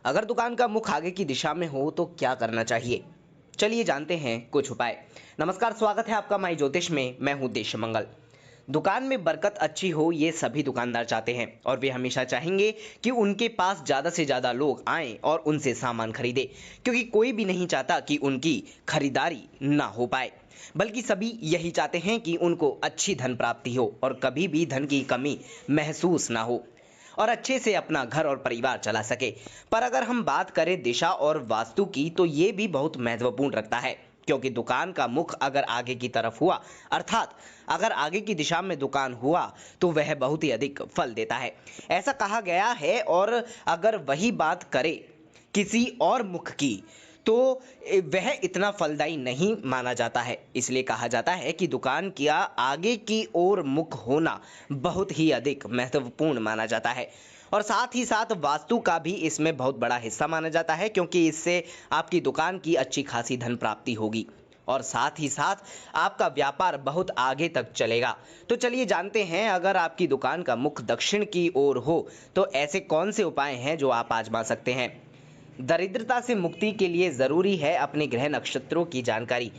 अगर दुकान का मुख आगे की दिशा में हो तो क्या करना चाहिए? चलिए जानते हैं कुछ उपाय। नमस्कार, स्वागत है आपका माई ज्योतिष में। मैं हूं देशमंगल। दुकान में बरकत अच्छी हो ये सभी दुकानदार चाहते हैं और वे हमेशा चाहेंगे कि उनके पास ज्यादा से ज्यादा लोग आएं और उनसे सामान खरीदें, क्योंकि कोई भी नहीं चाहता कि उनकी खरीदारी ना हो पाए। बल्कि सभी यही चाहते हैं कि उनको अच्छी धन प्राप्ति हो और कभी भी धन की कमी महसूस ना हो और अच्छे से अपना घर और परिवार चला सके। पर अगर हम बात करें दिशा और वास्तु की तो ये भी बहुत महत्वपूर्ण रखता है, क्योंकि दुकान का मुख अगर आगे की तरफ हुआ, अर्थात अगर आगे की दिशा में दुकान हुआ तो वह बहुत ही अधिक फल देता है, ऐसा कहा गया है। और अगर वही बात करें किसी और मुख की तो वह इतना फलदायी नहीं माना जाता है। इसलिए कहा जाता है कि दुकान का आगे की ओर मुख होना बहुत ही अधिक महत्वपूर्ण माना जाता है। और साथ ही साथ वास्तु का भी इसमें बहुत बड़ा हिस्सा माना जाता है, क्योंकि इससे आपकी दुकान की अच्छी खासी धन प्राप्ति होगी और साथ ही साथ आपका व्यापार बहुत आगे तक चलेगा। तो चलिए जानते हैं, अगर आपकी दुकान का मुख दक्षिण की ओर हो तो ऐसे कौन से उपाय हैं जो आप आजमा सकते हैं। दरिद्रता से मुक्ति के लिए जरूरी है अपने ग्रह नक्षत्रों की जानकारी।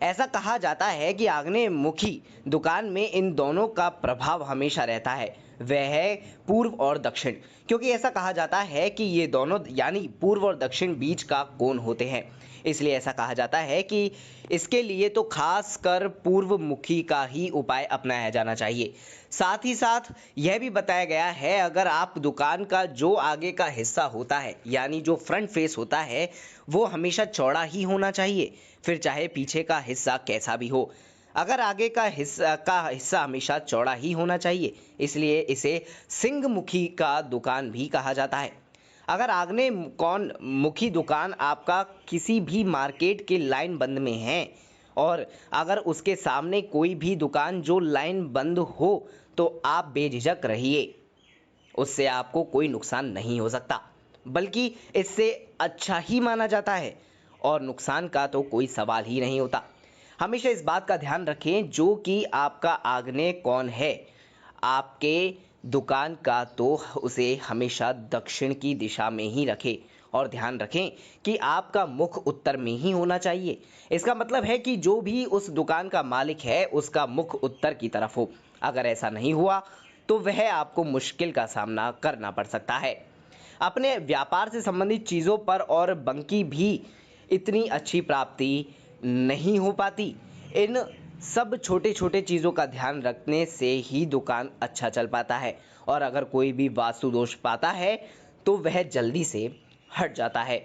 ऐसा कहा जाता है कि आग्नेयमुखी दुकान में इन दोनों का प्रभाव हमेशा रहता है, वह है पूर्व और दक्षिण। क्योंकि ऐसा कहा जाता है कि ये दोनों यानी पूर्व और दक्षिण बीच का कोण होते हैं, इसलिए ऐसा कहा जाता है कि इसके लिए तो खास कर पूर्व मुखी का ही उपाय अपनाया जाना चाहिए। साथ ही साथ यह भी बताया गया है, अगर आप दुकान का जो आगे का हिस्सा होता है यानी जो फ्रंट फेस होता है वो हमेशा चौड़ा ही होना चाहिए, फिर चाहे पीछे का हिस्सा कैसा भी हो। अगर आगे का हिस्सा हमेशा चौड़ा ही होना चाहिए, इसलिए इसे सिंह मुखी का दुकान भी कहा जाता है। अगर आग्नेय कौन मुखी दुकान आपका किसी भी मार्केट के लाइन बंद में है और अगर उसके सामने कोई भी दुकान जो लाइन बंद हो तो आप बेझिझक रहिए, उससे आपको कोई नुकसान नहीं हो सकता, बल्कि इससे अच्छा ही माना जाता है और नुकसान का तो कोई सवाल ही नहीं होता। हमेशा इस बात का ध्यान रखें, जो कि आपका आग्नेय कौन है आपके दुकान का, तो उसे हमेशा दक्षिण की दिशा में ही रखें और ध्यान रखें कि आपका मुख उत्तर में ही होना चाहिए। इसका मतलब है कि जो भी उस दुकान का मालिक है उसका मुख उत्तर की तरफ हो। अगर ऐसा नहीं हुआ तो वह आपको मुश्किल का सामना करना पड़ सकता है। अपने व्यापार से संबंधित चीज़ों पर और बंकी भी इतनी अच्छी प्राप्ति नहीं हो पाती। इन सब छोटे छोटे चीज़ों का ध्यान रखने से ही दुकान अच्छा चल पाता है और अगर कोई भी वास्तु दोष पाता है तो वह जल्दी से हट जाता है।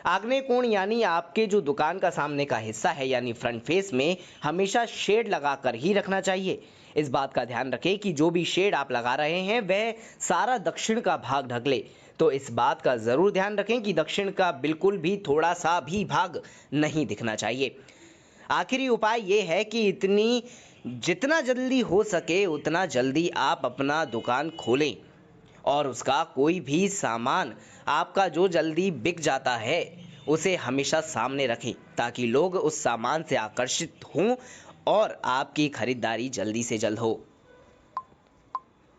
आग्नेय कोण यानी आपके जो दुकान का सामने का हिस्सा है यानी फ्रंट फेस में हमेशा शेड लगाकर ही रखना चाहिए। इस बात का ध्यान रखें कि जो भी शेड आप लगा रहे हैं वह सारा दक्षिण का भाग ढक ले। तो इस बात का जरूर ध्यान रखें कि दक्षिण का बिल्कुल भी थोड़ा सा भी भाग नहीं दिखना चाहिए। आखिरी उपाय ये है कि जितना जल्दी हो सके उतना जल्दी आप अपना दुकान खोलें और उसका कोई भी सामान आपका जो जल्दी बिक जाता है उसे हमेशा सामने रखें, ताकि लोग उस सामान से आकर्षित हों और आपकी खरीदारी जल्दी से जल्द हो।